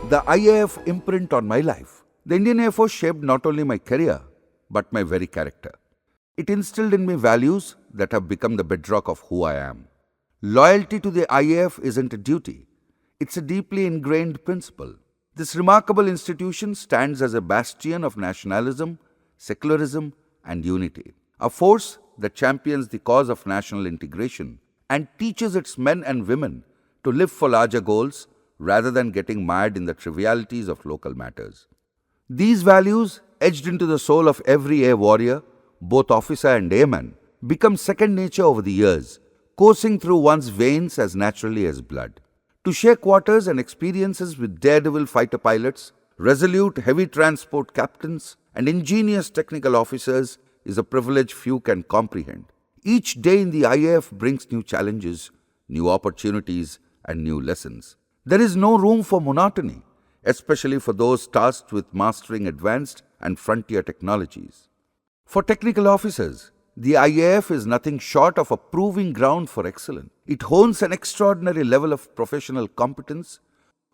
The IAF imprint on my life. The Indian Air Force shaped not only my career, but my very character. It instilled in me values that have become the bedrock of who I am. Loyalty to the IAF isn't a duty, it's a deeply ingrained principle. This remarkable institution stands as a bastion of nationalism, secularism, and unity. A force that champions the cause of national integration and teaches its men and women to live for larger goals rather than getting mired in the trivialities of local matters. These values, etched into the soul of every air warrior, both officer and airman, become second nature over the years, coursing through one's veins as naturally as blood. To share quarters and experiences with daredevil fighter pilots, resolute heavy transport captains, and ingenious technical officers is a privilege few can comprehend. Each day in the IAF brings new challenges, new opportunities, and new lessons. There is no room for monotony, especially for those tasked with mastering advanced and frontier technologies. For technical officers, the IAF is nothing short of a proving ground for excellence. It hones an extraordinary level of professional competence,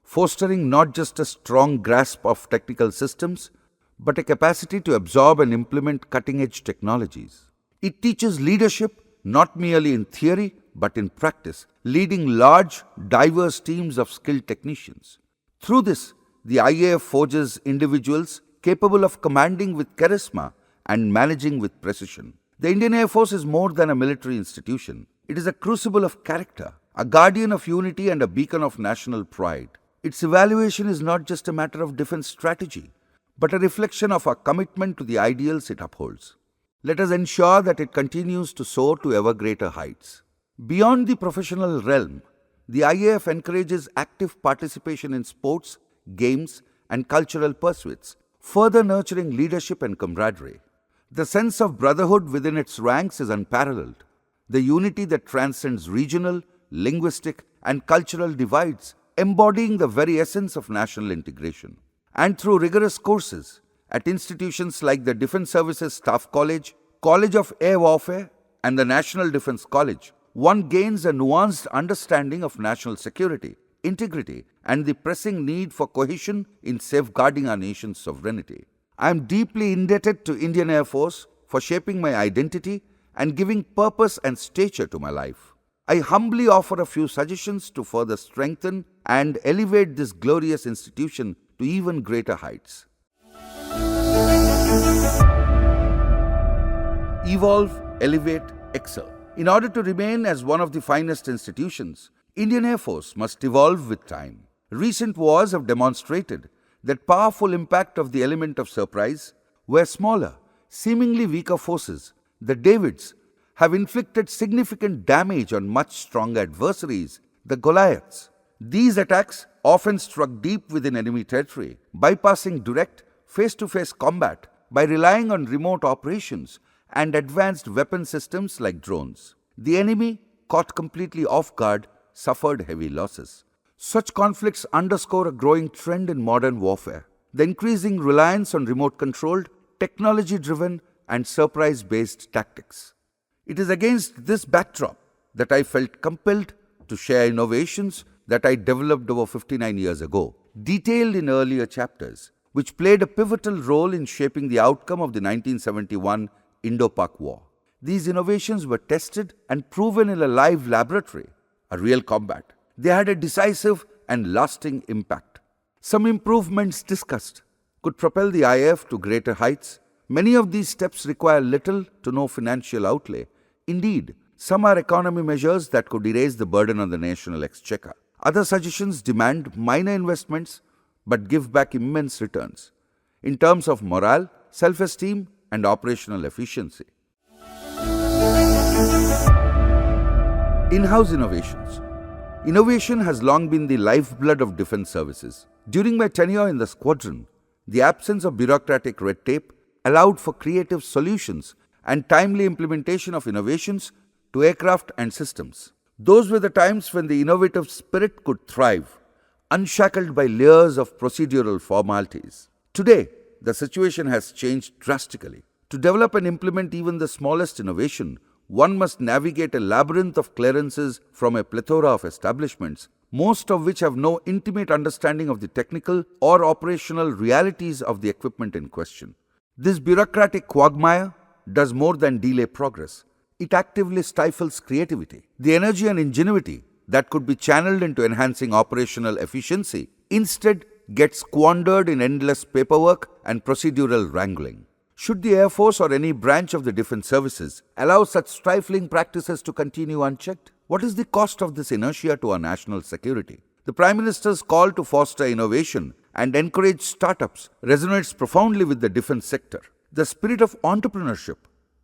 fostering not just a strong grasp of technical systems, but a capacity to absorb and implement cutting-edge technologies. It teaches leadership not merely in theory, but in practice, leading large, diverse teams of skilled technicians. Through this, the IAF forges individuals capable of commanding with charisma and managing with precision. The Indian Air Force is more than a military institution. It is a crucible of character, a guardian of unity and a beacon of national pride. Its evaluation is not just a matter of defense strategy, but a reflection of our commitment to the ideals it upholds. Let us ensure that it continues to soar to ever greater heights. Beyond the professional realm, the IAF encourages active participation in sports, games, and cultural pursuits, further nurturing leadership and camaraderie. The sense of brotherhood within its ranks is unparalleled. The unity that transcends regional, linguistic, and cultural divides, embodying the very essence of national integration. And through rigorous courses at institutions like the Defence Services Staff College, College of Air Warfare, and the National Defence College, one gains a nuanced understanding of national security, integrity, and the pressing need for cohesion in safeguarding our nation's sovereignty. I am deeply indebted to Indian Air Force for shaping my identity and giving purpose and stature to my life. I humbly offer a few suggestions to further strengthen and elevate this glorious institution to even greater heights. Evolve, elevate, excel. In order to remain as one of the finest institutions, Indian Air Force must evolve with time. Recent wars have demonstrated that powerful impact of the element of surprise, where smaller, seemingly weaker forces, the Davids, have inflicted significant damage on much stronger adversaries, the Goliaths. These attacks often struck deep within enemy territory, bypassing direct, face-to-face combat by relying on remote operations and advanced weapon systems like drones. The enemy, caught completely off guard, suffered heavy losses. Such conflicts underscore a growing trend in modern warfare, the increasing reliance on remote-controlled, technology-driven, and surprise-based tactics. It is against this backdrop that I felt compelled to share innovations that I developed over 59 years ago, detailed in earlier chapters, which played a pivotal role in shaping the outcome of the 1971 Indo-Pak War. These innovations were tested and proven in a live laboratory, a real combat. They had a decisive and lasting impact. Some improvements discussed could propel the IAF to greater heights. Many of these steps require little to no financial outlay. Indeed, some are economy measures that could erase the burden on the national exchequer. Other suggestions demand minor investments but give back immense returns in terms of morale, self-esteem, and operational efficiency. In-house innovations. Innovation has long been the lifeblood of defense services. During my tenure in the squadron, the absence of bureaucratic red tape allowed for creative solutions and timely implementation of innovations to aircraft and systems. Those were the times when the innovative spirit could thrive, unshackled by layers of procedural formalities. Today, the situation has changed drastically. To develop and implement even the smallest innovation, one must navigate a labyrinth of clearances from a plethora of establishments, most of which have no intimate understanding of the technical or operational realities of the equipment in question. This bureaucratic quagmire does more than delay progress. It actively stifles creativity. The energy and ingenuity that could be channeled into enhancing operational efficiency instead gets squandered in endless paperwork and procedural wrangling. Should the Air Force or any branch of the defense services allow such stifling practices to continue unchecked? What is the cost of this inertia to our national security? The Prime Minister's call to foster innovation and encourage startups resonates profoundly with the defense sector. The spirit of entrepreneurship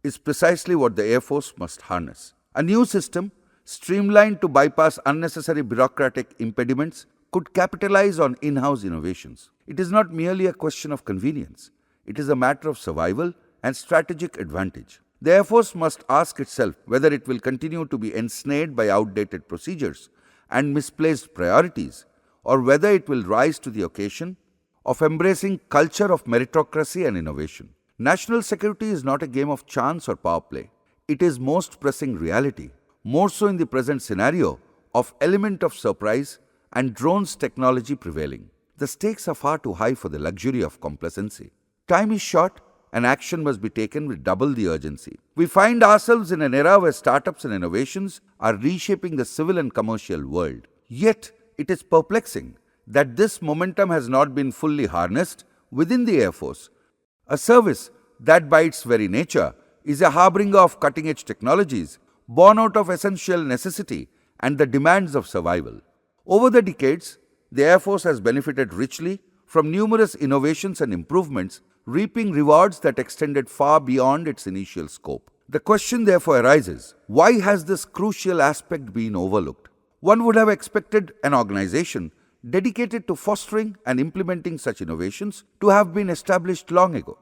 is precisely what the Air Force must harness. A new system, streamlined to bypass unnecessary bureaucratic impediments, could capitalize on in-house innovations. It is not merely a question of convenience. It is a matter of survival and strategic advantage. The Air Force must ask itself whether it will continue to be ensnared by outdated procedures and misplaced priorities, or whether it will rise to the occasion of embracing culture of meritocracy and innovation. National security is not a game of chance or power play. It is most pressing reality, more so in the present scenario of element of surprise and drones technology prevailing. The stakes are far too high for the luxury of complacency. Time is short and action must be taken with double the urgency. We find ourselves in an era where startups and innovations are reshaping the civil and commercial world. Yet, it is perplexing that this momentum has not been fully harnessed within the Air Force, a service that by its very nature is a harbinger of cutting-edge technologies born out of essential necessity and the demands of survival. Over the decades, the Air Force has benefited richly from numerous innovations and improvements, reaping rewards that extended far beyond its initial scope. The question therefore arises, why has this crucial aspect been overlooked? One would have expected an organization dedicated to fostering and implementing such innovations to have been established long ago.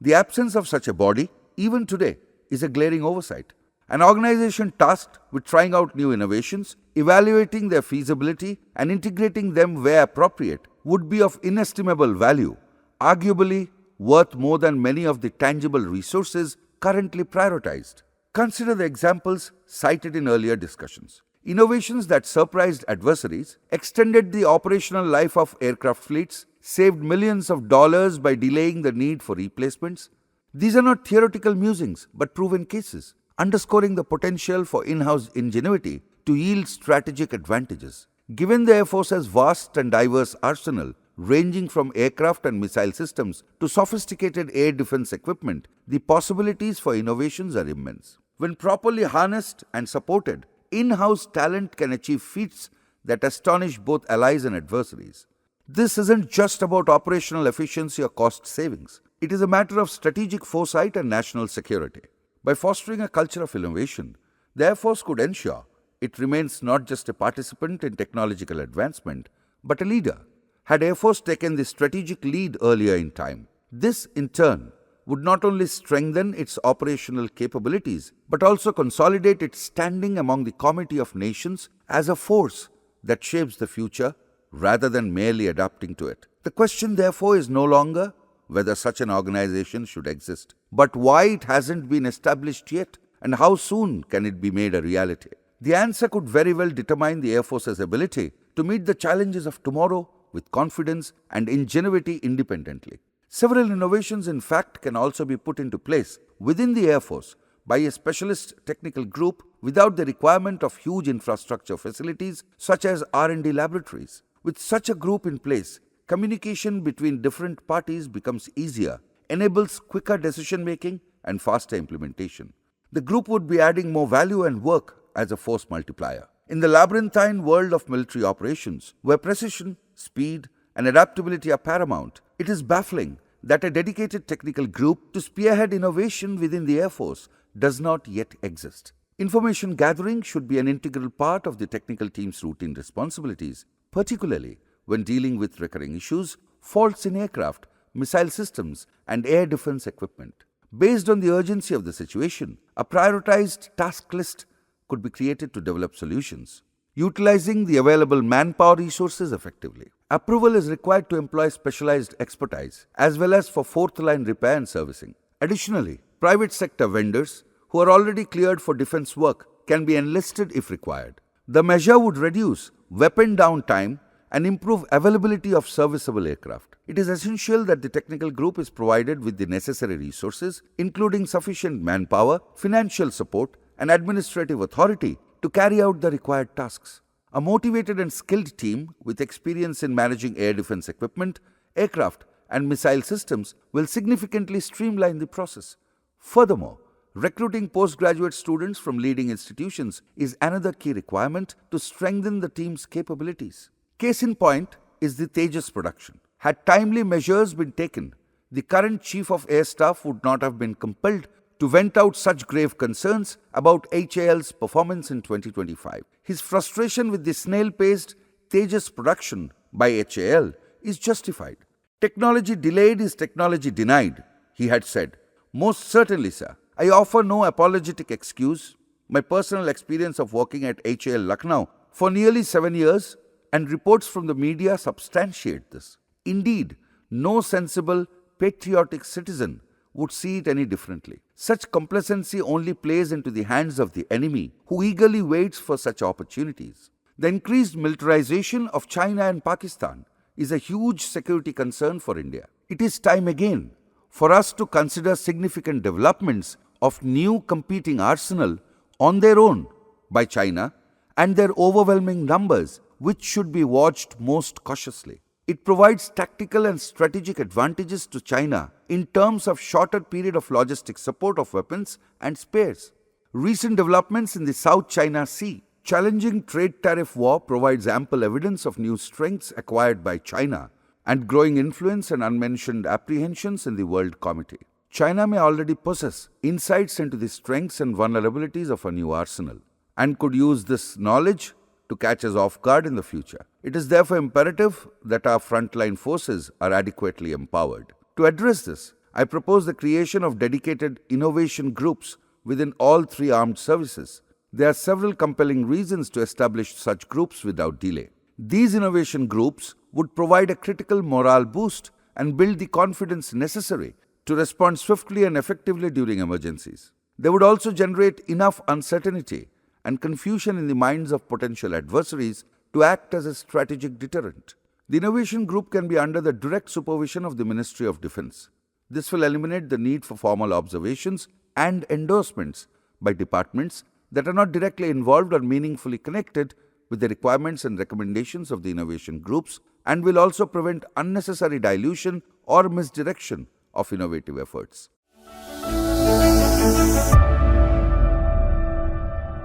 The absence of such a body, even today, is a glaring oversight. An organization tasked with trying out new innovations, evaluating their feasibility, and integrating them where appropriate would be of inestimable value, arguably worth more than many of the tangible resources currently prioritized. Consider the examples cited in earlier discussions. Innovations that surprised adversaries, extended the operational life of aircraft fleets, saved millions of dollars by delaying the need for replacements. These are not theoretical musings, but proven cases, underscoring the potential for in-house ingenuity to yield strategic advantages. Given the Air Force's vast and diverse arsenal, ranging from aircraft and missile systems to sophisticated air defense equipment, the possibilities for innovations are immense. When properly harnessed and supported, in-house talent can achieve feats that astonish both allies and adversaries. This isn't just about operational efficiency or cost savings. It is a matter of strategic foresight and national security. By fostering a culture of innovation, the Air Force could ensure it remains not just a participant in technological advancement, but a leader. Had Air Force taken the strategic lead earlier in time, this in turn would not only strengthen its operational capabilities, but also consolidate its standing among the comity of nations as a force that shapes the future rather than merely adapting to it. The question therefore is no longer whether such an organization should exist, but why it hasn't been established yet and how soon can it be made a reality. The answer could very well determine the Air Force's ability to meet the challenges of tomorrow with confidence and ingenuity independently. Several innovations, in fact, can also be put into place within the Air Force by a specialist technical group without the requirement of huge infrastructure facilities such as R&D laboratories. With such a group in place, communication between different parties becomes easier, enables quicker decision-making and faster implementation. The group would be adding more value and work as a force multiplier. In the labyrinthine world of military operations, where precision, speed, and adaptability are paramount, it is baffling that a dedicated technical group to spearhead innovation within the Air Force does not yet exist. Information gathering should be an integral part of the technical team's routine responsibilities, particularly when dealing with recurring issues, faults in aircraft, missile systems, and air defense equipment. Based on the urgency of the situation, a prioritized task list could be created to develop solutions, utilizing the available manpower resources effectively. Approval is required to employ specialized expertise, as well as for fourth-line repair and servicing. Additionally, private sector vendors who are already cleared for defense work can be enlisted if required. The measure would reduce weapon downtime and improve availability of serviceable aircraft. It is essential that the technical group is provided with the necessary resources, including sufficient manpower, financial support, and administrative authority to carry out the required tasks. A motivated and skilled team with experience in managing air defense equipment, aircraft, and missile systems will significantly streamline the process. Furthermore, recruiting postgraduate students from leading institutions is another key requirement to strengthen the team's capabilities. Case in point is the Tejas production. Had timely measures been taken, the current Chief of Air Staff would not have been compelled to vent out such grave concerns about HAL's performance in 2025. His frustration with the snail-paced Tejas production by HAL is justified. Technology delayed is technology denied, he had said. Most certainly, sir. I offer no apologetic excuse. My personal experience of working at HAL Lucknow for nearly 7 years and reports from the media substantiate this. Indeed, no sensible, patriotic citizen would see it any differently. Such complacency only plays into the hands of the enemy, who eagerly waits for such opportunities. The increased militarization of China and Pakistan is a huge security concern for India. It is time again for us to consider significant developments of new competing arsenal on their own by China and their overwhelming numbers, which should be watched most cautiously. It provides tactical and strategic advantages to China in terms of shorter period of logistic support of weapons and spares. Recent developments in the South China Sea challenging trade tariff war provides ample evidence of new strengths acquired by China and growing influence and unmentioned apprehensions in the World Committee. China may already possess insights into the strengths and vulnerabilities of a new arsenal and could use this knowledge to catch us off guard in the future. It is therefore imperative that our frontline forces are adequately empowered. To address this, I propose the creation of dedicated innovation groups within all three armed services. There are several compelling reasons to establish such groups without delay. These innovation groups would provide a critical morale boost and build the confidence necessary to respond swiftly and effectively during emergencies. They would also generate enough uncertainty and confusion in the minds of potential adversaries to act as a strategic deterrent. The innovation group can be under the direct supervision of the Ministry of Defense. This will eliminate the need for formal observations and endorsements by departments that are not directly involved or meaningfully connected with the requirements and recommendations of the innovation groups, and will also prevent unnecessary dilution or misdirection of innovative efforts.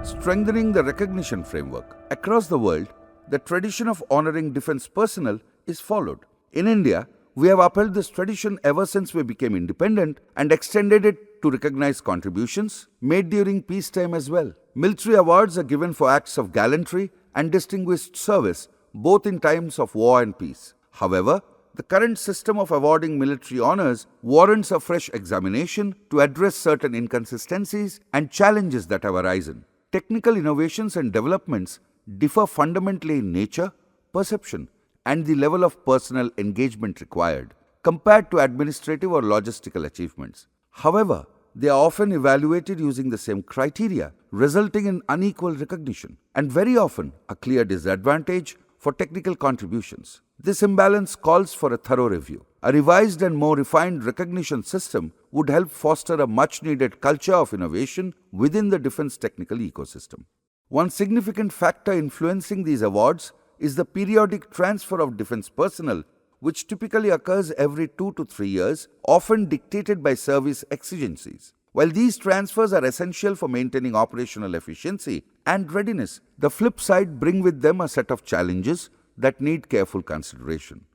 Strengthening the recognition framework. Across the world, the tradition of honoring defense personnel is followed. In India, we have upheld this tradition ever since we became independent and extended it to recognize contributions made during peacetime as well. Military awards are given for acts of gallantry and distinguished service, both in times of war and peace. However, the current system of awarding military honors warrants a fresh examination to address certain inconsistencies and challenges that have arisen. Technical innovations and developments differ fundamentally in nature, perception, and the level of personal engagement required compared to administrative or logistical achievements. However, they are often evaluated using the same criteria, resulting in unequal recognition and very often a clear disadvantage for technical contributions. This imbalance calls for a thorough review. A revised and more refined recognition system would help foster a much-needed culture of innovation within the defense technical ecosystem. One significant factor influencing these awards is the periodic transfer of defense personnel, which typically occurs every 2 to 3 years, often dictated by service exigencies. While these transfers are essential for maintaining operational efficiency and readiness, the flip side brings with them a set of challenges that need careful consideration.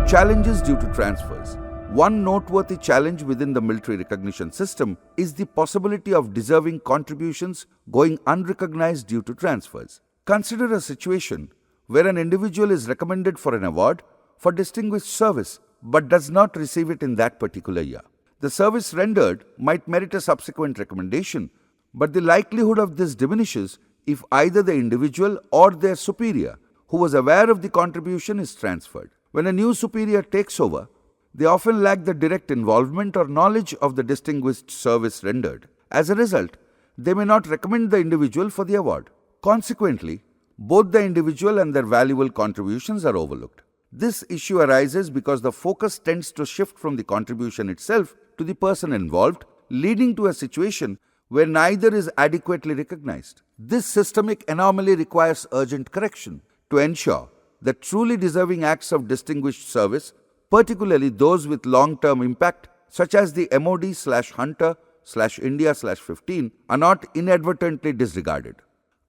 Challenges due to transfers. One noteworthy challenge within the military recognition system is the possibility of deserving contributions going unrecognized due to transfers. Consider a situation where an individual is recommended for an award for distinguished service but does not receive it in that particular year. The service rendered might merit a subsequent recommendation, but the likelihood of this diminishes if either the individual or their superior, who was aware of the contribution, is transferred. When a new superior takes over, They often lack the direct involvement or knowledge of the distinguished service rendered. As a result, they may not recommend the individual for the award. Consequently, both the individual and their valuable contributions are overlooked. This issue arises because the focus tends to shift from the contribution itself to the person involved, leading to a situation where neither is adequately recognized. This systemic anomaly requires urgent correction to ensure that truly deserving acts of distinguished service, particularly those with long-term impact, such as the MOD/Hunter/India/15, are not inadvertently disregarded.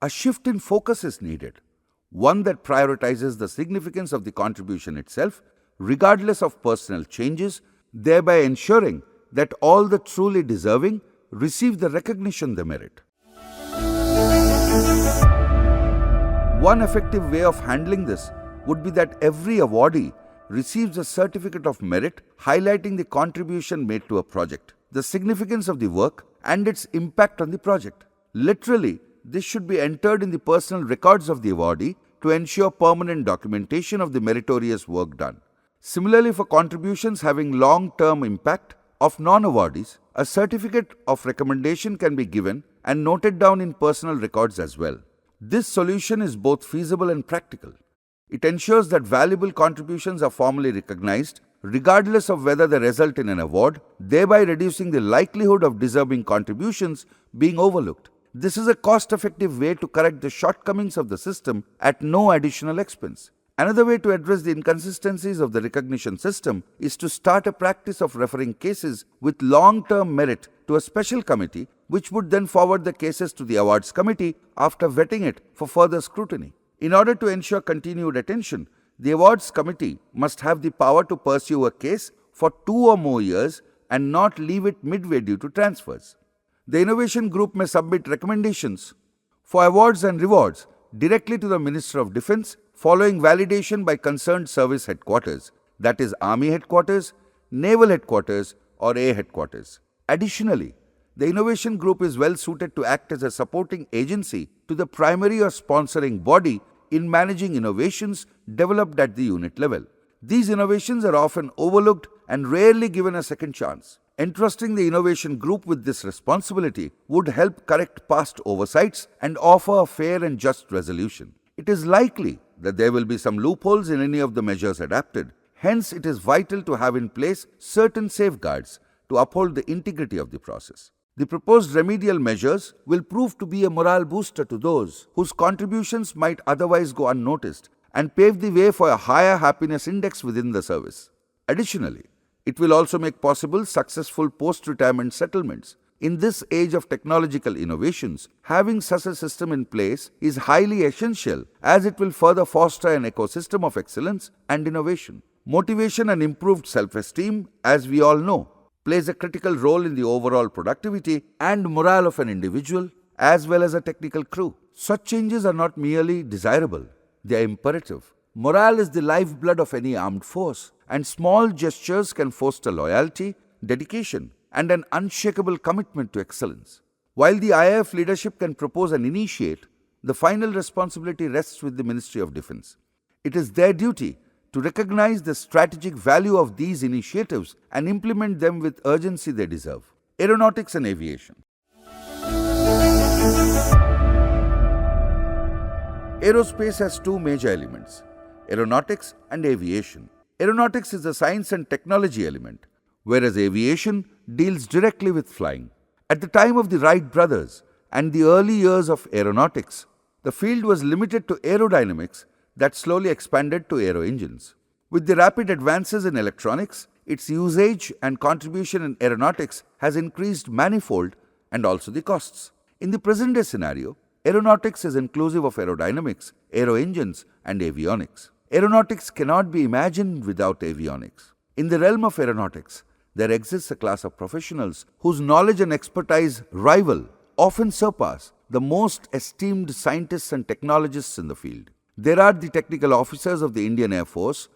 A shift in focus is needed, one that prioritizes the significance of the contribution itself, regardless of personal changes, thereby ensuring that all the truly deserving receive the recognition they merit. One effective way of handling this would be that every awardee receives a certificate of merit highlighting the contribution made to a project, the significance of the work, and its impact on the project. Literally, this should be entered in the personal records of the awardee to ensure permanent documentation of the meritorious work done. Similarly, for contributions having long-term impact of non-awardees, a certificate of recommendation can be given and noted down in personal records as well. This solution is both feasible and practical. It ensures that valuable contributions are formally recognized, regardless of whether they result in an award, thereby reducing the likelihood of deserving contributions being overlooked. This is a cost-effective way to correct the shortcomings of the system at no additional expense. Another way to address the inconsistencies of the recognition system is to start a practice of referring cases with long-term merit to a special committee, which would then forward the cases to the awards committee after vetting it for further scrutiny. In order to ensure continued attention, the awards committee must have the power to pursue a case for 2 or more years and not leave it midway due to transfers. The innovation group may submit recommendations for awards and rewards directly to the Minister of Defence following validation by concerned service headquarters, that is Army Headquarters, Naval Headquarters or Air Headquarters. Additionally, the innovation group is well suited to act as a supporting agency to the primary or sponsoring body in managing innovations developed at the unit level. These innovations are often overlooked and rarely given a second chance. Entrusting the innovation group with this responsibility would help correct past oversights and offer a fair and just resolution. It is likely that there will be some loopholes in any of the measures adapted. Hence, it is vital to have in place certain safeguards to uphold the integrity of the process. The proposed remedial measures will prove to be a morale booster to those whose contributions might otherwise go unnoticed and pave the way for a higher happiness index within the service. Additionally, it will also make possible successful post-retirement settlements. In this age of technological innovations, having such a system in place is highly essential as it will further foster an ecosystem of excellence and innovation. Motivation and improved self-esteem, as we all know, plays a critical role in the overall productivity and morale of an individual as well as a technical crew. Such changes are not merely desirable, they are imperative. Morale is the lifeblood of any armed force, and small gestures can foster loyalty, dedication, and an unshakable commitment to excellence. While the IAF leadership can propose and initiate, the final responsibility rests with the Ministry of Defence. It is their duty to recognize the strategic value of these initiatives and implement them with urgency they deserve. Aeronautics and aviation. Aerospace has 2 major elements: aeronautics and aviation. Aeronautics is the science and technology element, whereas aviation deals directly with flying. At the time of the Wright brothers and the early years of aeronautics, the field was limited to aerodynamics that slowly expanded to aero engines. With the rapid advances in electronics, its usage and contribution in aeronautics has increased manifold and also the costs. In the present-day scenario, aeronautics is inclusive of aerodynamics, aero engines, and avionics. Aeronautics cannot be imagined without avionics. In the realm of aeronautics, there exists a class of professionals whose knowledge and expertise rival, often surpass, the most esteemed scientists and technologists in the field. There are the technical officers of the Indian Air Force,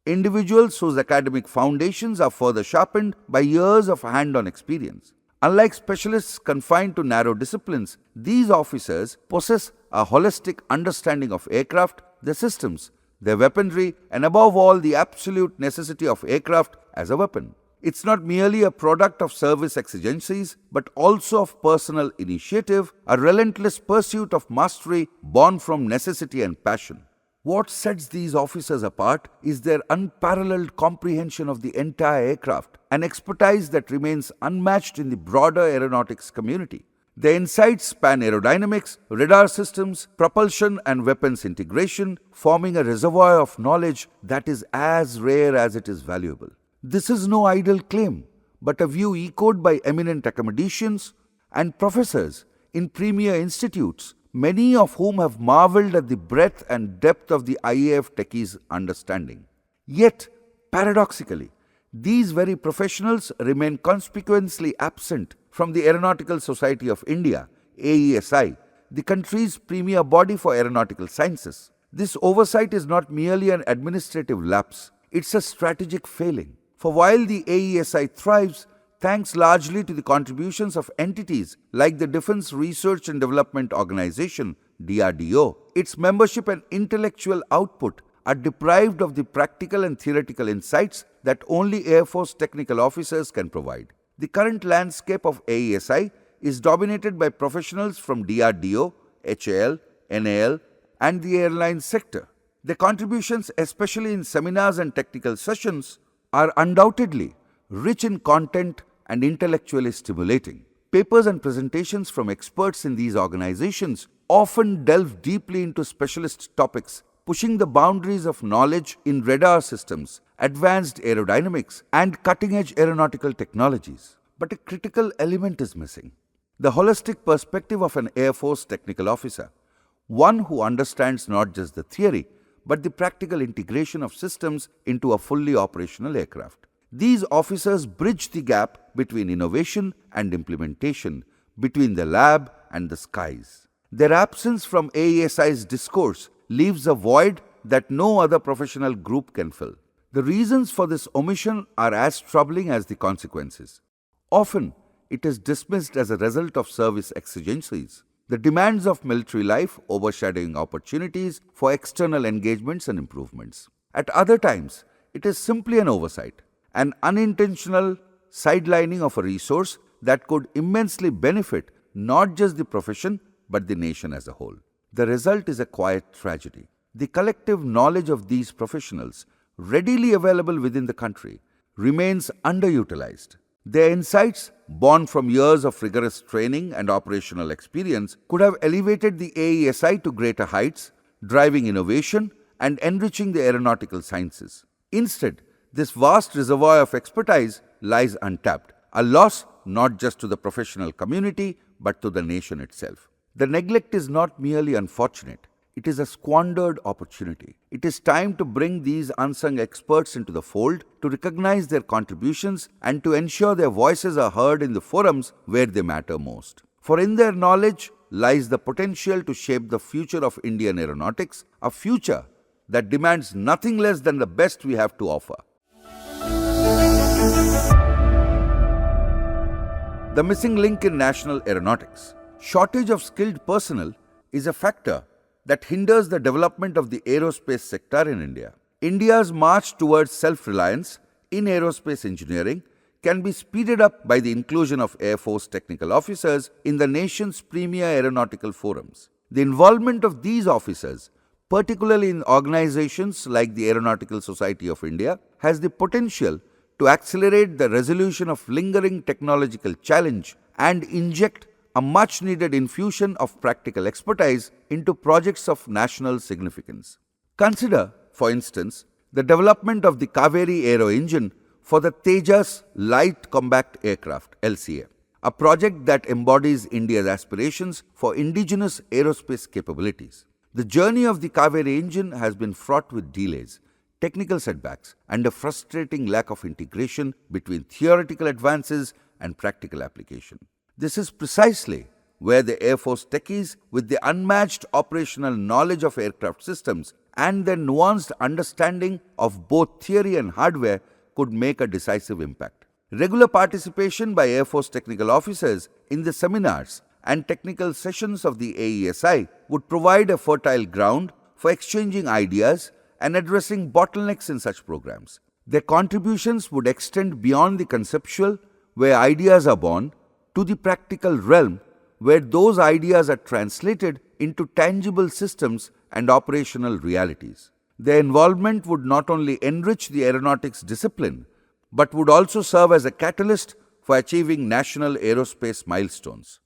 individuals whose academic foundations are further sharpened by years of hand-on experience. Unlike specialists confined to narrow disciplines, these officers possess a holistic understanding of aircraft, their systems, their weaponry, and above all, the absolute necessity of aircraft as a weapon. It's not merely a product of service exigencies, but also of personal initiative, a relentless pursuit of mastery born from necessity and passion. What sets these officers apart is their unparalleled comprehension of the entire aircraft, an expertise that remains unmatched in the broader aeronautics community. Their insights span aerodynamics, radar systems, propulsion, and weapons integration, forming a reservoir of knowledge that is as rare as it is valuable. This is no idle claim, but a view echoed by eminent academicians and professors in premier institutes, many of whom have marveled at the breadth and depth of the IAF techies' understanding. Yet, paradoxically, these very professionals remain conspicuously absent from the Aeronautical Society of India, AESI, the country's premier body for aeronautical sciences. This oversight is not merely an administrative lapse, it's a strategic failing. For while the AESI thrives, thanks largely to the contributions of entities like the Defense Research and Development Organization, DRDO, its membership and intellectual output are deprived of the practical and theoretical insights that only Air Force technical officers can provide. The current landscape of AESI is dominated by professionals from DRDO, HAL, NAL, and the airline sector. Their contributions, especially in seminars and technical sessions, are undoubtedly rich in content and intellectually stimulating. Papers and presentations from experts in these organizations often delve deeply into specialist topics, pushing the boundaries of knowledge in radar systems, advanced aerodynamics, and cutting-edge aeronautical technologies. But a critical element is missing: the holistic perspective of an Air Force technical officer, one who understands not just the theory, but the practical integration of systems into a fully operational aircraft. These officers bridge the gap between innovation and implementation, between the lab and the skies. Their absence from AESI's discourse leaves a void that no other professional group can fill. The reasons for this omission are as troubling as the consequences. Often, it is dismissed as a result of service exigencies, the demands of military life overshadowing opportunities for external engagements and improvements. At other times, it is simply an oversight, an unintentional sidelining of a resource that could immensely benefit not just the profession but the nation as a whole. The result is a quiet tragedy. The collective knowledge of these professionals, readily available within the country, remains underutilized. Their insights, born from years of rigorous training and operational experience, could have elevated the AESI to greater heights, driving innovation and enriching the aeronautical sciences. Instead, this vast reservoir of expertise lies untapped, a loss not just to the professional community but to the nation itself. The neglect is not merely unfortunate, it is a squandered opportunity. It is time to bring these unsung experts into the fold, to recognize their contributions, and to ensure their voices are heard in the forums where they matter most. For in their knowledge lies the potential to shape the future of Indian aeronautics, a future that demands nothing less than the best we have to offer. The missing link in national aeronautics. Shortage of skilled personnel is a factor that hinders the development of the aerospace sector in India. India's march towards self-reliance in aerospace engineering can be speeded up by the inclusion of Air Force technical officers in the nation's premier aeronautical forums. The involvement of these officers, particularly in organizations like the Aeronautical Society of India, has the potential to accelerate the resolution of lingering technological challenge and inject a much-needed infusion of practical expertise into projects of national significance. Consider, for instance, the development of the Kaveri Aero Engine for the Tejas Light Combat Aircraft, LCA, a project that embodies India's aspirations for indigenous aerospace capabilities. The journey of the Kaveri engine has been fraught with delays, technical setbacks, and a frustrating lack of integration between theoretical advances and practical application. This is precisely where the Air Force techies, with the unmatched operational knowledge of aircraft systems and their nuanced understanding of both theory and hardware, could make a decisive impact. Regular participation by Air Force technical officers in the seminars and technical sessions of the AESI would provide a fertile ground for exchanging ideas and addressing bottlenecks in such programs. Their contributions would extend beyond the conceptual, where ideas are born, to the practical realm, where those ideas are translated into tangible systems and operational realities. Their involvement would not only enrich the aeronautics discipline, but would also serve as a catalyst for achieving national aerospace milestones.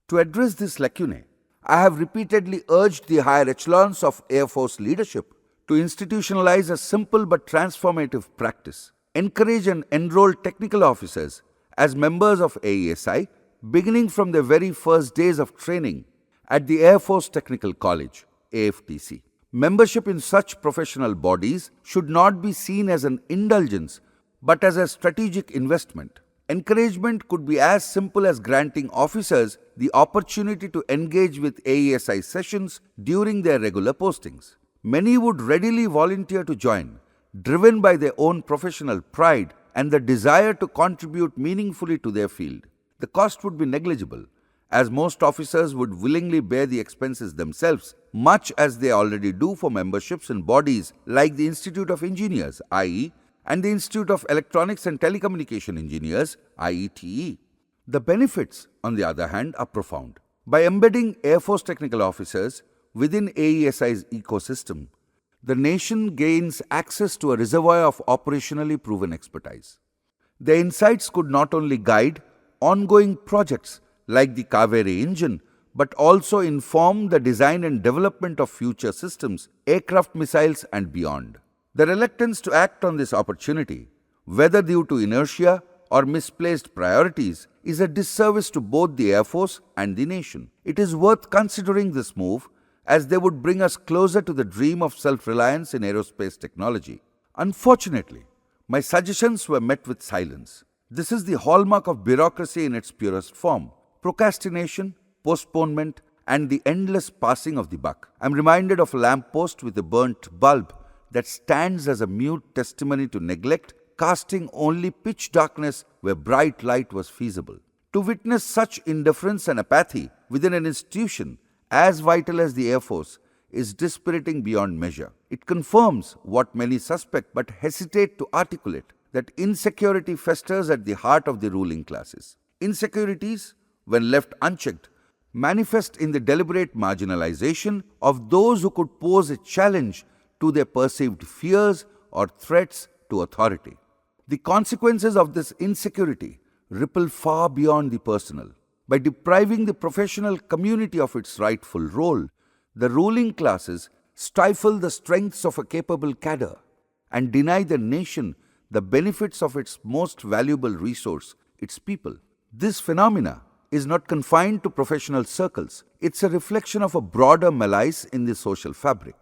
To address this lacunae, I have repeatedly urged the higher echelons of Air Force leadership to institutionalize a simple but transformative practice. Encourage and enroll technical officers as members of AESI beginning from their very first days of training at the Air Force Technical College, AFTC. Membership in such professional bodies should not be seen as an indulgence but as a strategic investment. Encouragement could be as simple as granting officers the opportunity to engage with AESI sessions during their regular postings. Many would readily volunteer to join, driven by their own professional pride and the desire to contribute meaningfully to their field. The cost would be negligible, as most officers would willingly bear the expenses themselves, much as they already do for memberships in bodies like the Institute of Engineers, IE, and the Institute of Electronics and Telecommunication Engineers, IETE. The benefits, on the other hand, are profound. By embedding Air Force technical officers within AESI's ecosystem, the nation gains access to a reservoir of operationally proven expertise. Their insights could not only guide ongoing projects like the Kaveri engine, but also inform the design and development of future systems, aircraft missiles and beyond. The reluctance to act on this opportunity, whether due to inertia or misplaced priorities, is a disservice to both the Air Force and the nation. It is worth considering this move, as they would bring us closer to the dream of self-reliance in aerospace technology. Unfortunately, my suggestions were met with silence. This is the hallmark of bureaucracy in its purest form: procrastination, postponement, and the endless passing of the buck. I am reminded of a lamppost with a burnt bulb that stands as a mute testimony to neglect, casting only pitch darkness where bright light was feasible. To witness such indifference and apathy within an institution as vital as the Air Force is dispiriting beyond measure. It confirms what many suspect but hesitate to articulate, that insecurity festers at the heart of the ruling classes. Insecurities, when left unchecked, manifest in the deliberate marginalization of those who could pose a challenge to their perceived fears or threats to authority. The consequences of this insecurity ripple far beyond the personal. By depriving the professional community of its rightful role, the ruling classes stifle the strengths of a capable cadre and deny the nation the benefits of its most valuable resource, its people. This phenomena is not confined to professional circles. It's a reflection of a broader malaise in the social fabric.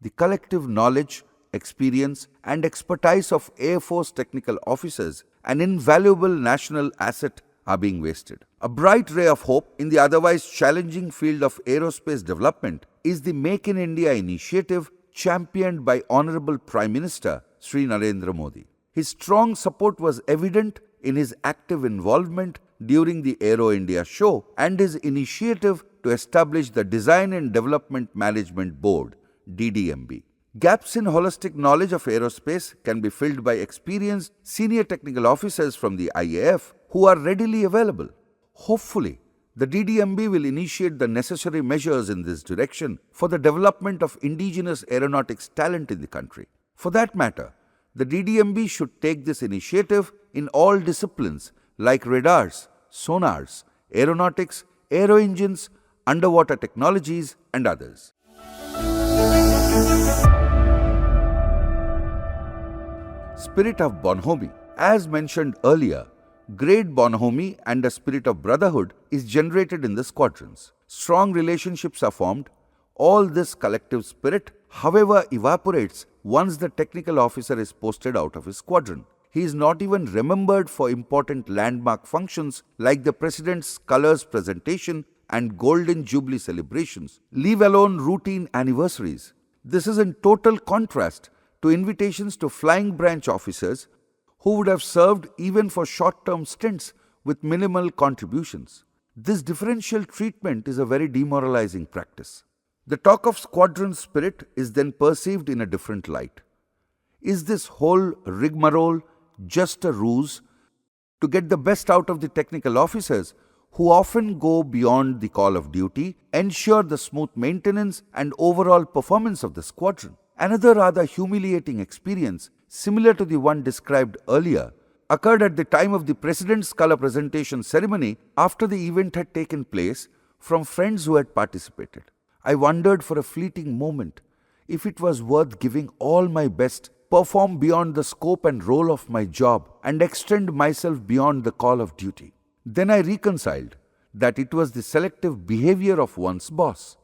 The collective knowledge, experience, and expertise of Air Force technical officers, an invaluable national asset, are being wasted. A bright ray of hope in the otherwise challenging field of aerospace development is the Make in India initiative championed by Honorable Prime Minister Sri Narendra Modi. His strong support was evident in his active involvement during the Aero India show and his initiative to establish the Design and Development Management Board, DDMB. Gaps in holistic knowledge of aerospace can be filled by experienced senior technical officers from the IAF who are readily available. Hopefully, the DDMB will initiate the necessary measures in this direction for the development of indigenous aeronautics talent in the country. For that matter, the DDMB should take this initiative in all disciplines like radars, sonars, aeronautics, aero engines, underwater technologies, and others. Spirit of bonhomie. As mentioned earlier, great bonhomie and a spirit of brotherhood is generated in the squadrons. Strong relationships are formed. All this collective spirit, however, evaporates once the technical officer is posted out of his squadron. He is not even remembered for important landmark functions like the President's Colors presentation and Golden Jubilee celebrations, leave alone routine anniversaries. This is in total contrast to invitations to flying branch officers who would have served even for short-term stints with minimal contributions. This differential treatment is a very demoralizing practice. The talk of squadron spirit is then perceived in a different light. Is this whole rigmarole just a ruse to get the best out of the technical officers who often go beyond the call of duty, ensure the smooth maintenance and overall performance of the squadron? Another rather humiliating experience, similar to the one described earlier, occurred at the time of the President's Color Presentation ceremony after the event had taken place from friends who had participated. I wondered for a fleeting moment if it was worth giving all my best, perform beyond the scope and role of my job, and extend myself beyond the call of duty. Then I reconciled that it was the selective behavior of one's boss.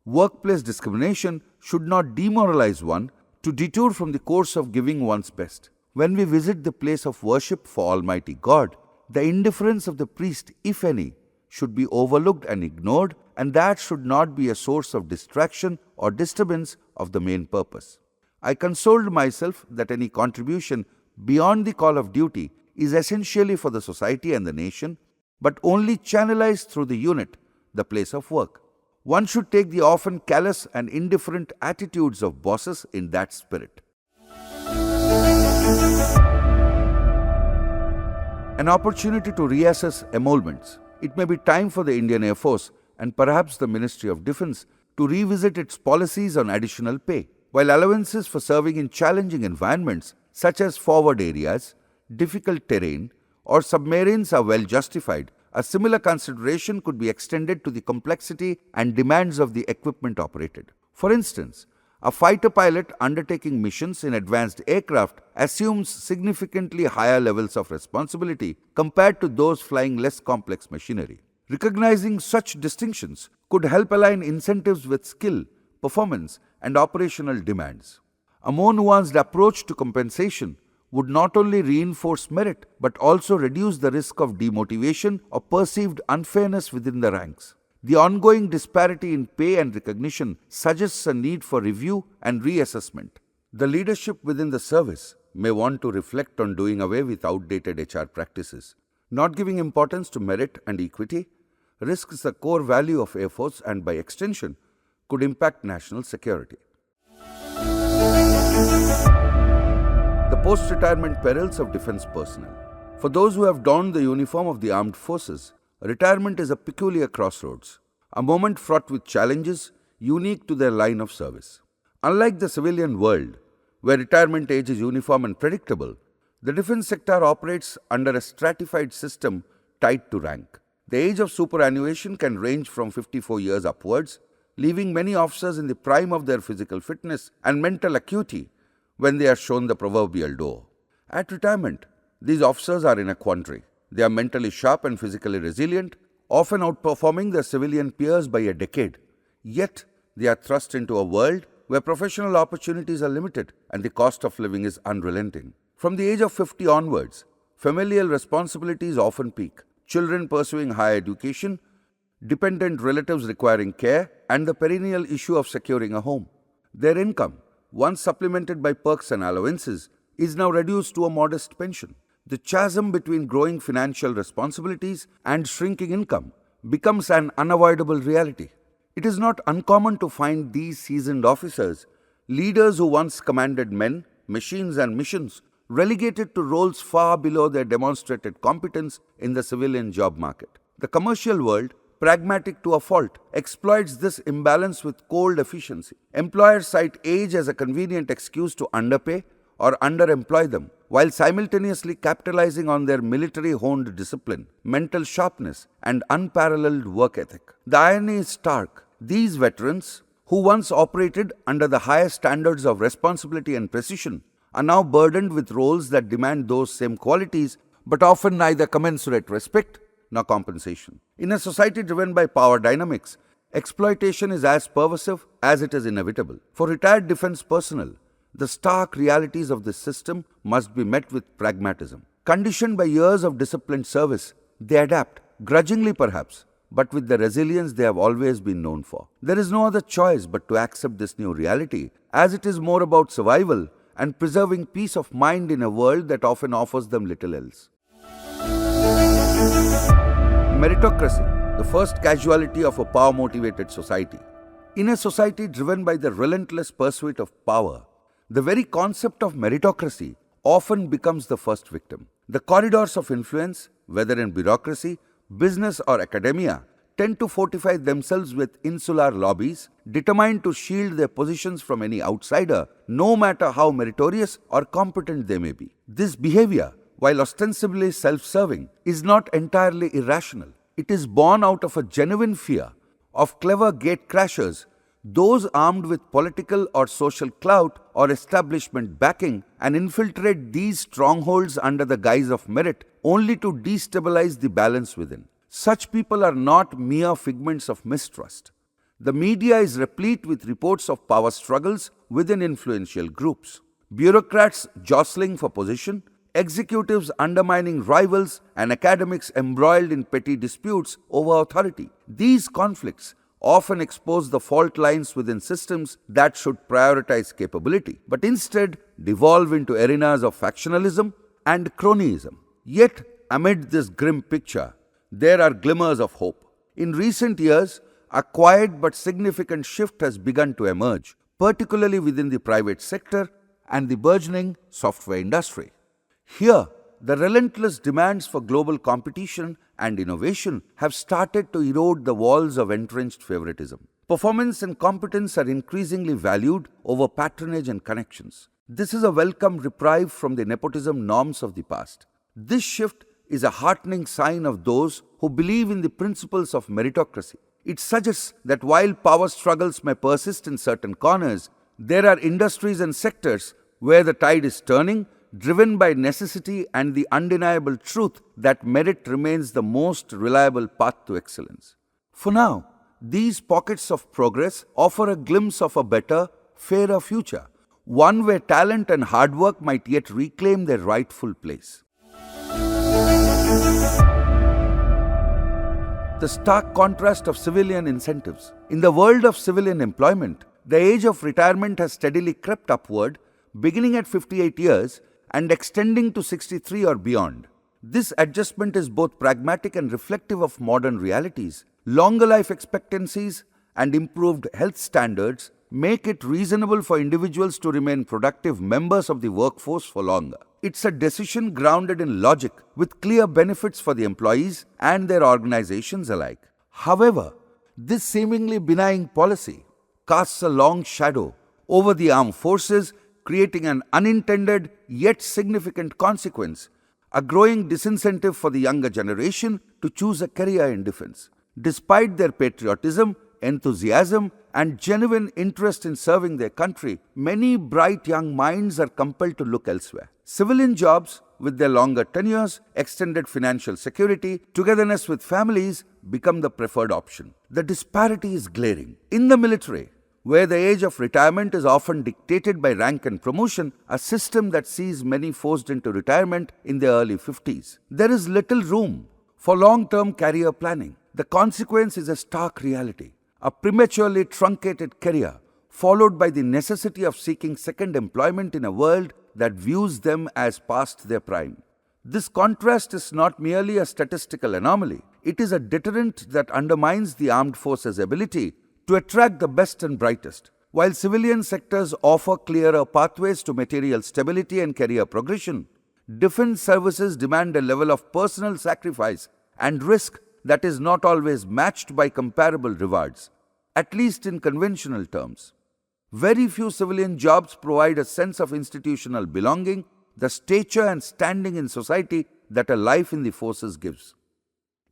Workplace discrimination should not demoralize one to detour from the course of giving one's best. When we visit the place of worship for Almighty God, the indifference of the priest, if any, should be overlooked and ignored, and that should not be a source of distraction or disturbance of the main purpose. I consoled myself that any contribution beyond the call of duty is essentially for the society and the nation, but only channelized through the unit, the place of work. One should take the often callous and indifferent attitudes of bosses in that spirit. An opportunity to reassess emoluments. It may be time for the Indian Air Force and perhaps the Ministry of Defence to revisit its policies on additional pay. While allowances for serving in challenging environments such as forward areas, difficult terrain, or submarines are well justified, a similar consideration could be extended to the complexity and demands of the equipment operated. For instance, a fighter pilot undertaking missions in advanced aircraft assumes significantly higher levels of responsibility compared to those flying less complex machinery. Recognizing such distinctions could help align incentives with skill, performance, and operational demands. A more nuanced approach to compensation would not only reinforce merit but also reduce the risk of demotivation or perceived unfairness within the ranks. The ongoing disparity in pay and recognition suggests a need for review and reassessment. The leadership within the service may want to reflect on doing away with outdated HR practices. Not giving importance to merit and equity risks the core value of Air Force and, by extension, could impact national security. The post-retirement perils of defense personnel. For those who have donned the uniform of the armed forces, retirement is a peculiar crossroads, a moment fraught with challenges unique to their line of service. Unlike the civilian world, where retirement age is uniform and predictable, the defense sector operates under a stratified system tied to rank. The age of superannuation can range from 54 years upwards, leaving many officers in the prime of their physical fitness and mental acuity when they are shown the proverbial door. At retirement, these officers are in a quandary. They are mentally sharp and physically resilient, often outperforming their civilian peers by a decade. Yet, they are thrust into a world where professional opportunities are limited and the cost of living is unrelenting. From the age of 50 onwards, familial responsibilities often peak. Children pursuing higher education, dependent relatives requiring care, and the perennial issue of securing a home. Their income, once supplemented by perks and allowances, is now reduced to a modest pension. The chasm between growing financial responsibilities and shrinking income becomes an unavoidable reality. It is not uncommon to find these seasoned officers, leaders who once commanded men, machines, and missions, relegated to roles far below their demonstrated competence in the civilian job market. The commercial world, pragmatic to a fault, exploits this imbalance with cold efficiency. Employers cite age as a convenient excuse to underpay or underemploy them, while simultaneously capitalizing on their military-honed discipline, mental sharpness, and unparalleled work ethic. The irony is stark. These veterans, who once operated under the highest standards of responsibility and precision, are now burdened with roles that demand those same qualities but often neither commensurate respect nor compensation. In a society driven by power dynamics, exploitation is as pervasive as it is inevitable. For retired defense personnel, the stark realities of this system must be met with pragmatism. Conditioned by years of disciplined service, they adapt, grudgingly perhaps, but with the resilience they have always been known for. There is no other choice but to accept this new reality, as it is more about survival and preserving peace of mind in a world that often offers them little else. Meritocracy, the first casualty of a power-motivated society. In a society driven by the relentless pursuit of power, the very concept of meritocracy often becomes the first victim. The corridors of influence, whether in bureaucracy, business, or academia, tend to fortify themselves with insular lobbies determined to shield their positions from any outsider, no matter how meritorious or competent they may be. This behavior, while ostensibly self-serving, is not entirely irrational. It is born out of a genuine fear of clever gatecrashers, those armed with political or social clout or establishment backing, and infiltrate these strongholds under the guise of merit only to destabilize the balance within. Such people are not mere figments of mistrust. The media is replete with reports of power struggles within influential groups, bureaucrats jostling for position, executives undermining rivals, and academics embroiled in petty disputes over authority. These conflicts often expose the fault lines within systems that should prioritize capability, but instead devolve into arenas of factionalism and cronyism. Yet, amid this grim picture, there are glimmers of hope. In recent years, a quiet but significant shift has begun to emerge, particularly within the private sector and the burgeoning software industry. Here, the relentless demands for global competition and innovation have started to erode the walls of entrenched favoritism. Performance and competence are increasingly valued over patronage and connections. This is a welcome reprieve from the nepotism norms of the past. This shift is a heartening sign of those who believe in the principles of meritocracy. It suggests that while power struggles may persist in certain corners, there are industries and sectors where the tide is turning, driven by necessity and the undeniable truth that merit remains the most reliable path to excellence. For now, these pockets of progress offer a glimpse of a better, fairer future, one where talent and hard work might yet reclaim their rightful place. The stark contrast of civilian incentives. In the world of civilian employment, the age of retirement has steadily crept upward, beginning at 58 years and extending to 63 or beyond. This adjustment is both pragmatic and reflective of modern realities. Longer life expectancies and improved health standards make it reasonable for individuals to remain productive members of the workforce for longer. It's a decision grounded in logic, with clear benefits for the employees and their organizations alike. However, this seemingly benign policy casts a long shadow over the armed forces, creating an unintended yet significant consequence: a growing disincentive for the younger generation to choose a career in defense. Despite their patriotism, enthusiasm, and genuine interest in serving their country, many bright young minds are compelled to look elsewhere. Civilian jobs, with their longer tenures, extended financial security, togetherness with families, become the preferred option. The disparity is glaring. In the military, where the age of retirement is often dictated by rank and promotion, a system that sees many forced into retirement in their early 50s, there is little room for long-term career planning. The consequence is a stark reality: a prematurely truncated career, followed by the necessity of seeking second employment in a world that views them as past their prime. This contrast is not merely a statistical anomaly, it is a deterrent that undermines the armed forces' ability to attract the best and brightest. While civilian sectors offer clearer pathways to material stability and career progression, defense services demand a level of personal sacrifice and risk that is not always matched by comparable rewards, at least in conventional terms. Very few civilian jobs provide a sense of institutional belonging, the stature and standing in society that a life in the forces gives.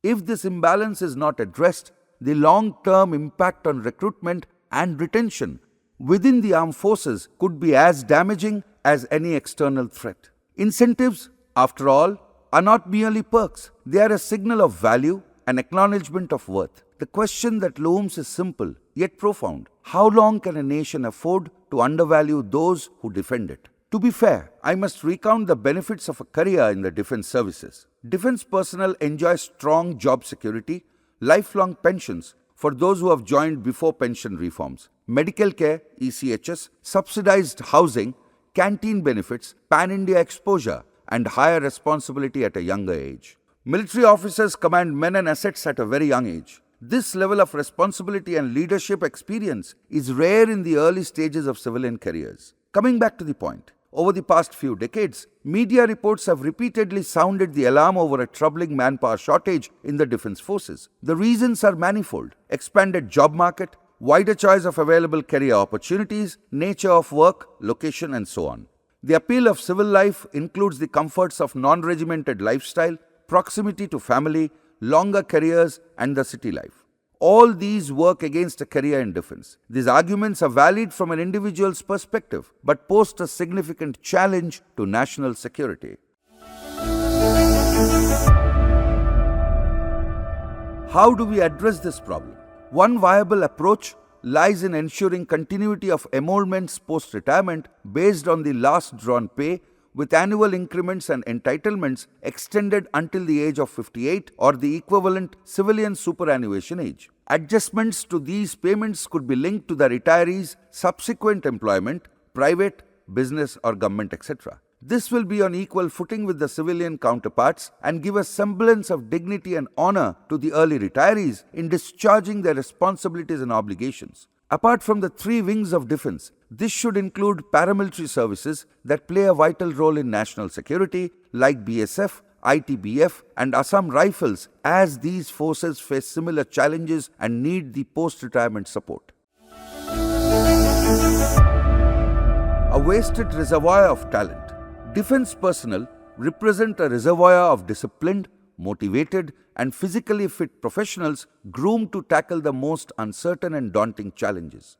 If this imbalance is not addressed, the long-term impact on recruitment and retention within the armed forces could be as damaging as any external threat. Incentives, after all, are not merely perks. They are a signal of value, an acknowledgement of worth. The question that looms is simple, yet profound. How long can a nation afford to undervalue those who defend it? To be fair, I must recount the benefits of a career in the defense services. Defense personnel enjoy strong job security, lifelong pensions for those who have joined before pension reforms, medical care, ECHS, subsidized housing, canteen benefits, pan-India exposure, and higher responsibility at a younger age. Military officers command men and assets at a very young age. This level of responsibility and leadership experience is rare in the early stages of civilian careers. Coming back to the point, over the past few decades, media reports have repeatedly sounded the alarm over a troubling manpower shortage in the defense forces. The reasons are manifold: expanded job market, wider choice of available career opportunities, nature of work, location, and so on. The appeal of civil life includes the comforts of non-regimented lifestyle, proximity to family, longer careers, and the city life. All these work against a career in defense. These arguments are valid from an individual's perspective, but pose a significant challenge to national security. How do we address this problem? One viable approach lies in ensuring continuity of emoluments post-retirement based on the last drawn pay, with annual increments and entitlements extended until the age of 58 or the equivalent civilian superannuation age. Adjustments to these payments could be linked to the retiree's subsequent employment, private, business or government, etc. This will be on equal footing with the civilian counterparts and give a semblance of dignity and honor to the early retirees in discharging their responsibilities and obligations. Apart from the three wings of defense, this should include paramilitary services that play a vital role in national security, like BSF, ITBF, and Assam Rifles, as these forces face similar challenges and need the post-retirement support. A wasted reservoir of talent. Defense personnel represent a reservoir of disciplined, motivated, and physically fit professionals groomed to tackle the most uncertain and daunting challenges.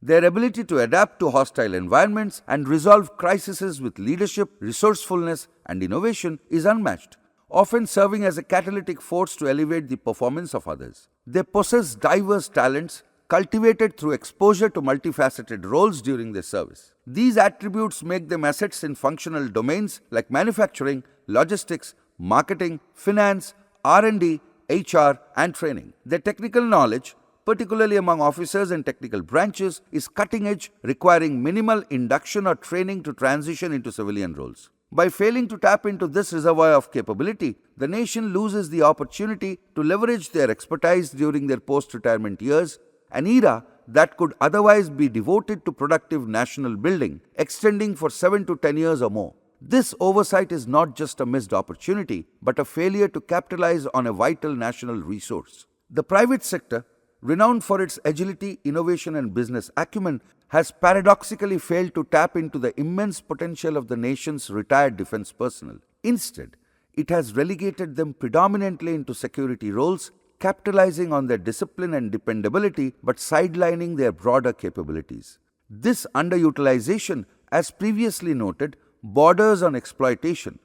Their ability to adapt to hostile environments and resolve crises with leadership, resourcefulness, and innovation is unmatched, often serving as a catalytic force to elevate the performance of others. They possess diverse talents cultivated through exposure to multifaceted roles during their service. These attributes make them assets in functional domains like manufacturing, logistics, marketing, finance, R&D, HR, and training. Their technical knowledge, particularly among officers and technical branches, is cutting edge, requiring minimal induction or training to transition into civilian roles. By failing to tap into this reservoir of capability, the nation loses the opportunity to leverage their expertise during their post-retirement years, an era that could otherwise be devoted to productive national building, extending for 7 to 10 years or more. This oversight is not just a missed opportunity, but a failure to capitalize on a vital national resource. The private sector, renowned for its agility, innovation, and business acumen, has paradoxically failed to tap into the immense potential of the nation's retired defense personnel. Instead, it has relegated them predominantly into security roles, capitalizing on their discipline and dependability but sidelining their broader capabilities. This underutilization, as previously noted, borders on exploitation,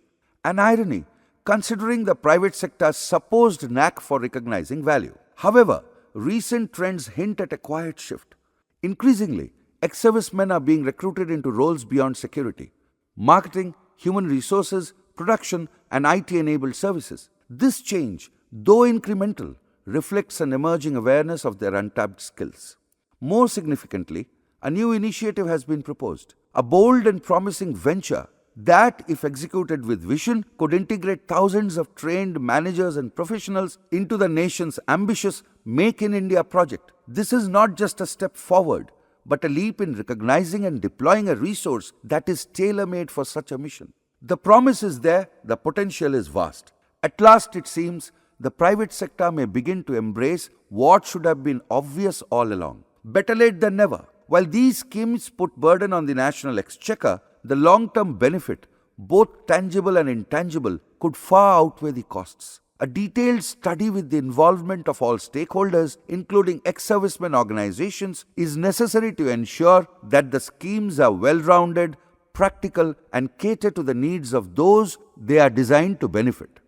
an irony considering the private sector's supposed knack for recognizing value. However, recent trends hint at a quiet shift. Increasingly, ex-servicemen are being recruited into roles beyond security: marketing, human resources, production, and IT-enabled services. This change, though incremental, reflects an emerging awareness of their untapped skills. More significantly, a new initiative has been proposed, a bold and promising venture that, if executed with vision, could integrate thousands of trained managers and professionals into the nation's ambitious Make in India project. This is not just a step forward, but a leap in recognizing and deploying a resource that is tailor-made for such a mission. The promise is there, the potential is vast. At last, it seems, the private sector may begin to embrace what should have been obvious all along. Better late than never. While these schemes put burden on the national exchequer, the long-term benefit, both tangible and intangible, could far outweigh the costs. A detailed study with the involvement of all stakeholders, including ex-servicemen organizations, is necessary to ensure that the schemes are well-rounded, practical, and cater to the needs of those they are designed to benefit.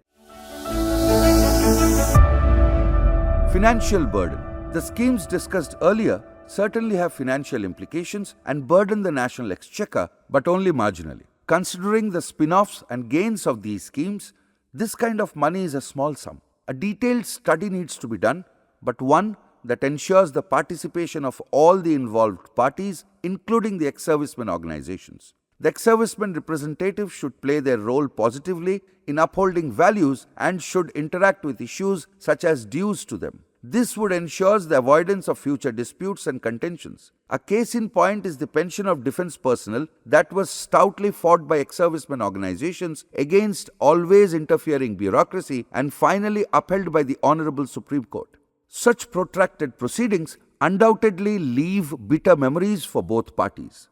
Financial burden. The schemes discussed earlier certainly have financial implications and burden the national exchequer, but only marginally. Considering the spin-offs and gains of these schemes, this kind of money is a small sum. A detailed study needs to be done, but one that ensures the participation of all the involved parties, including the ex-servicemen organizations. The ex-servicemen representatives should play their role positively in upholding values and should interact with issues such as dues to them. This would ensure the avoidance of future disputes and contentions. A case in point is the pension of defense personnel that was stoutly fought by ex-servicemen organizations against always interfering bureaucracy and finally upheld by the Honorable Supreme Court. Such protracted proceedings undoubtedly leave bitter memories for both parties.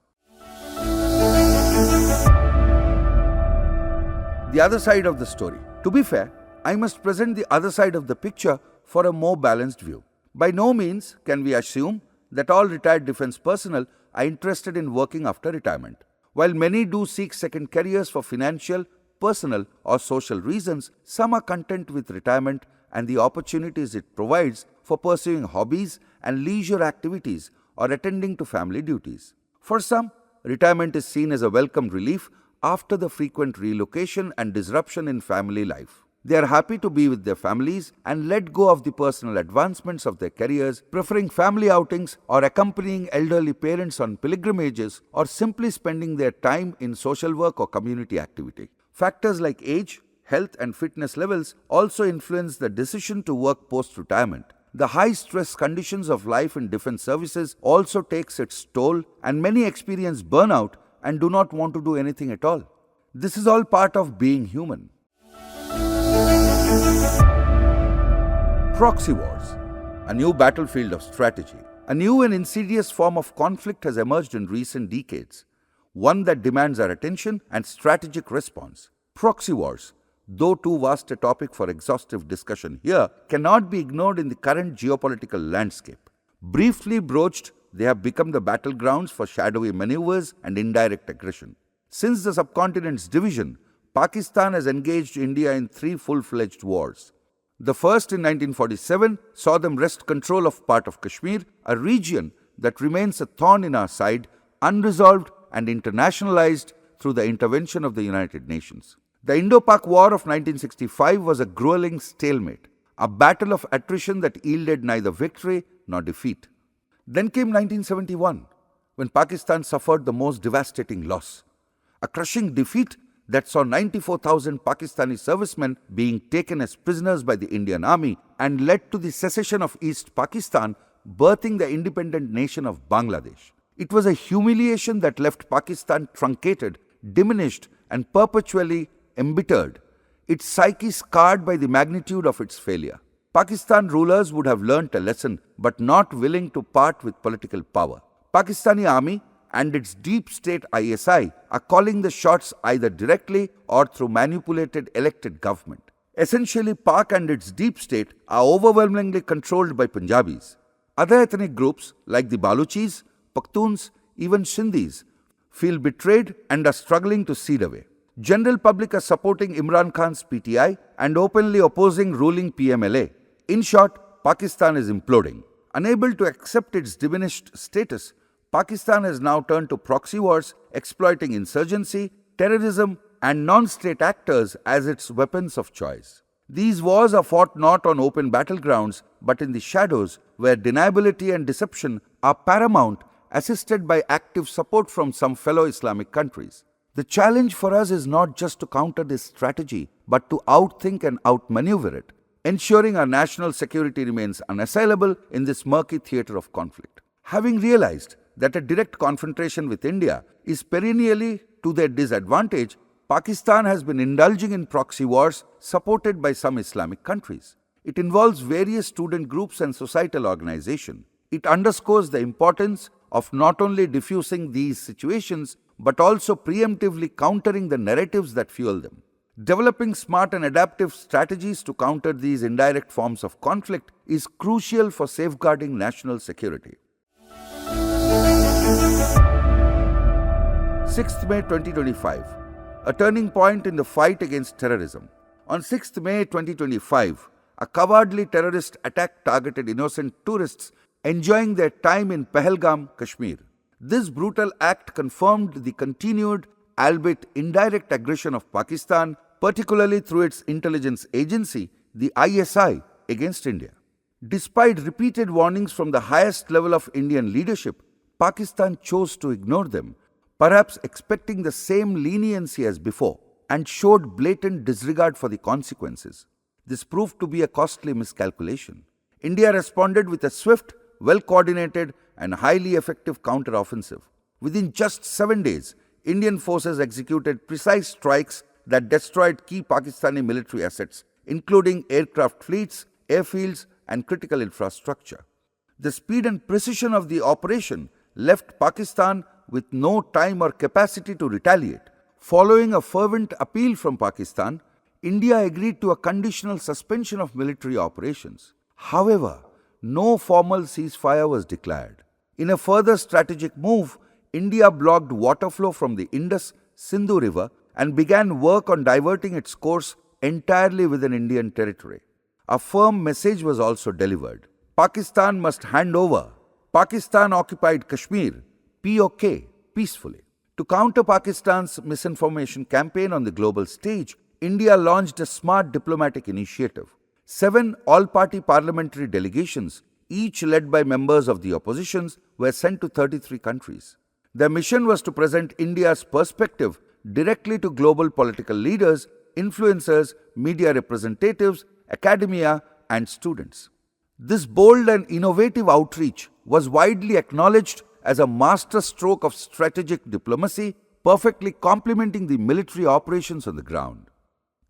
The other side of the story. To be fair, I must present the other side of the picture for a more balanced view. By no means can we assume that all retired defense personnel are interested in working after retirement. While many do seek second careers for financial, personal, or social reasons, some are content with retirement and the opportunities it provides for pursuing hobbies and leisure activities or attending to family duties. For some, retirement is seen as a welcome relief after the frequent relocation and disruption in family life. They are happy to be with their families and let go of the personal advancements of their careers, preferring family outings or accompanying elderly parents on pilgrimages or simply spending their time in social work or community activity. Factors like age, health and fitness levels also influence the decision to work post-retirement. The high-stress conditions of life in defense services also takes its toll, and many experience burnout and do not want to do anything at all. This is all part of being human. Proxy wars, a new battlefield of strategy. A new and insidious form of conflict has emerged in recent decades, one that demands our attention and strategic response. Proxy wars, though too vast a topic for exhaustive discussion here, cannot be ignored in the current geopolitical landscape. Briefly broached, they have become the battlegrounds for shadowy maneuvers and indirect aggression. Since the subcontinent's division, Pakistan has engaged India in 3 full-fledged wars. The first in 1947 saw them wrest control of part of Kashmir, a region that remains a thorn in our side, unresolved and internationalized through the intervention of the United Nations. The Indo-Pak War of 1965 was a grueling stalemate, a battle of attrition that yielded neither victory nor defeat. Then came 1971, when Pakistan suffered the most devastating loss, a crushing defeat that saw 94,000 Pakistani servicemen being taken as prisoners by the Indian Army and led to the secession of East Pakistan, birthing the independent nation of Bangladesh. It was a humiliation that left Pakistan truncated, diminished, and perpetually embittered, its psyche scarred by the magnitude of its failure. Pakistan rulers would have learnt a lesson, but not willing to part with political power. Pakistani army and its deep state ISI are calling the shots either directly or through manipulated elected government. Essentially, Pak and its deep state are overwhelmingly controlled by Punjabis. Other ethnic groups like the Baluchis, Pakhtuns, even Sindhis feel betrayed and are struggling to cede away. General public are supporting Imran Khan's PTI and openly opposing ruling PMLA. In short, Pakistan is imploding. Unable to accept its diminished status, Pakistan has now turned to proxy wars, exploiting insurgency, terrorism, and non-state actors as its weapons of choice. These wars are fought not on open battlegrounds, but in the shadows, where deniability and deception are paramount, assisted by active support from some fellow Islamic countries. The challenge for us is not just to counter this strategy, but to outthink and outmaneuver it, ensuring our national security remains unassailable in this murky theater of conflict. Having realized that a direct confrontation with India is perennially to their disadvantage, Pakistan has been indulging in proxy wars supported by some Islamic countries. It involves various student groups and societal organizations. It underscores the importance of not only diffusing these situations, but also preemptively countering the narratives that fuel them. Developing smart and adaptive strategies to counter these indirect forms of conflict is crucial for safeguarding national security. 6th May 2025, a turning point in the fight against terrorism. On 6th May 2025, a cowardly terrorist attack targeted innocent tourists enjoying their time in Pahalgam, Kashmir. This brutal act confirmed the continued, albeit indirect aggression of Pakistan, particularly through its intelligence agency, the ISI, against India. Despite repeated warnings from the highest level of Indian leadership, Pakistan chose to ignore them, perhaps expecting the same leniency as before, and showed blatant disregard for the consequences. This proved to be a costly miscalculation. India responded with a swift, well-coordinated and highly effective counter-offensive. Within just 7 days, Indian forces executed precise strikes that destroyed key Pakistani military assets, including aircraft fleets, airfields, and critical infrastructure. The speed and precision of the operation left Pakistan with no time or capacity to retaliate. Following a fervent appeal from Pakistan, India agreed to a conditional suspension of military operations. However, no formal ceasefire was declared. In a further strategic move, India blocked water flow from the Indus Sindhu River and began work on diverting its course entirely within Indian territory. A firm message was also delivered. Pakistan must hand over Pakistan occupied Kashmir, POK, peacefully. To counter Pakistan's misinformation campaign on the global stage, India launched a smart diplomatic initiative. 7 all-party parliamentary delegations, each led by members of the oppositions, were sent to 33 countries. Their mission was to present India's perspective directly to global political leaders, influencers, media representatives, academia, and students. This bold and innovative outreach was widely acknowledged as a masterstroke of strategic diplomacy, perfectly complementing the military operations on the ground.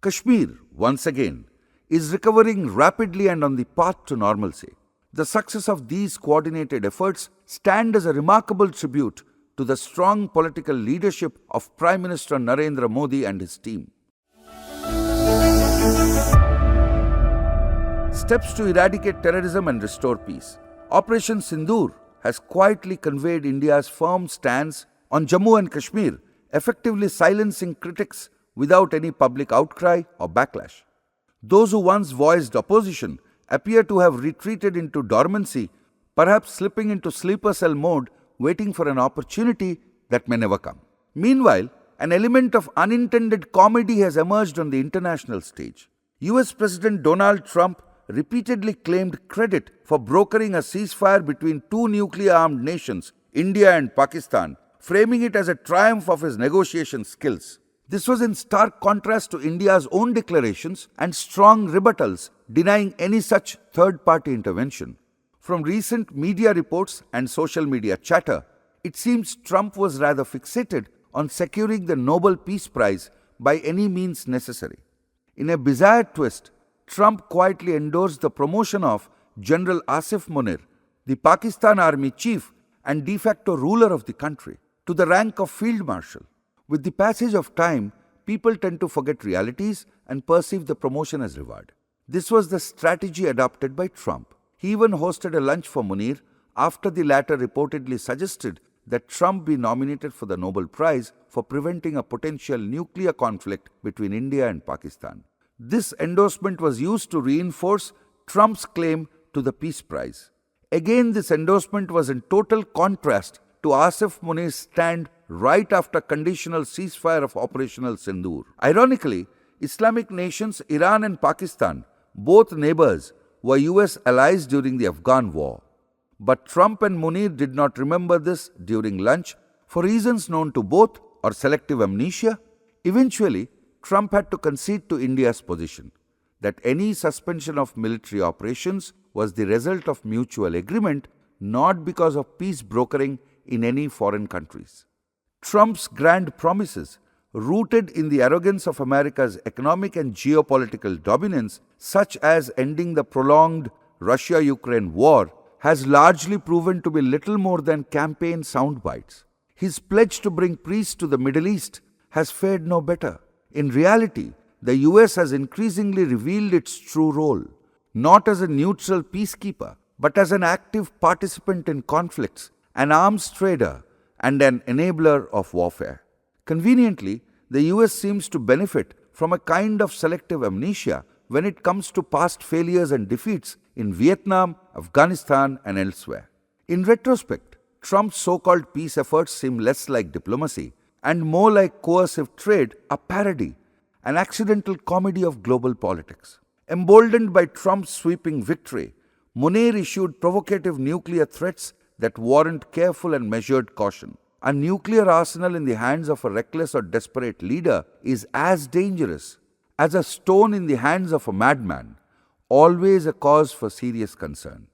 Kashmir, once again, is recovering rapidly and on the path to normalcy. The success of these coordinated efforts stand as a remarkable tribute to the strong political leadership of Prime Minister Narendra Modi and his team. Steps to eradicate terrorism and restore peace. Operation Sindoor has quietly conveyed India's firm stance on Jammu and Kashmir, effectively silencing critics without any public outcry or backlash. Those who once voiced opposition appear to have retreated into dormancy, perhaps slipping into sleeper cell mode, waiting for an opportunity that may never come. Meanwhile, an element of unintended comedy has emerged on the international stage. US President Donald Trump repeatedly claimed credit for brokering a ceasefire between 2 nuclear-armed nations, India and Pakistan, framing it as a triumph of his negotiation skills. This was in stark contrast to India's own declarations and strong rebuttals denying any such third-party intervention. From recent media reports and social media chatter, it seems Trump was rather fixated on securing the Nobel Peace Prize by any means necessary. In a bizarre twist, Trump quietly endorsed the promotion of General Asif Munir, the Pakistan Army chief and de facto ruler of the country, to the rank of Field Marshal. With the passage of time, people tend to forget realities and perceive the promotion as reward. This was the strategy adopted by Trump. He even hosted a lunch for Munir after the latter reportedly suggested that Trump be nominated for the Nobel Prize for preventing a potential nuclear conflict between India and Pakistan. This endorsement was used to reinforce Trump's claim to the Peace Prize. Again, this endorsement was in total contrast to Asif Munir's stand right after conditional ceasefire of Operational Sindoor. Ironically, Islamic nations Iran and Pakistan, both neighbors, were US allies during the Afghan war. But Trump and Munir did not remember this during lunch for reasons known to both or selective amnesia. Eventually, Trump had to concede to India's position that any suspension of military operations was the result of mutual agreement, not because of peace brokering in any foreign countries. Trump's grand promises, rooted in the arrogance of America's economic and geopolitical dominance, such as ending the prolonged Russia-Ukraine war, has largely proven to be little more than campaign soundbites. His pledge to bring peace to the Middle East has fared no better. In reality, the US has increasingly revealed its true role, not as a neutral peacekeeper, but as an active participant in conflicts, an arms trader, and an enabler of warfare. Conveniently, the US seems to benefit from a kind of selective amnesia when it comes to past failures and defeats in Vietnam, Afghanistan, and elsewhere. In retrospect, Trump's so-called peace efforts seem less like diplomacy and more like coercive trade, a parody, an accidental comedy of global politics. Emboldened by Trump's sweeping victory, Munir issued provocative nuclear threats that warrant careful and measured caution. A nuclear arsenal in the hands of a reckless or desperate leader is as dangerous as a stone in the hands of a madman, always a cause for serious concern.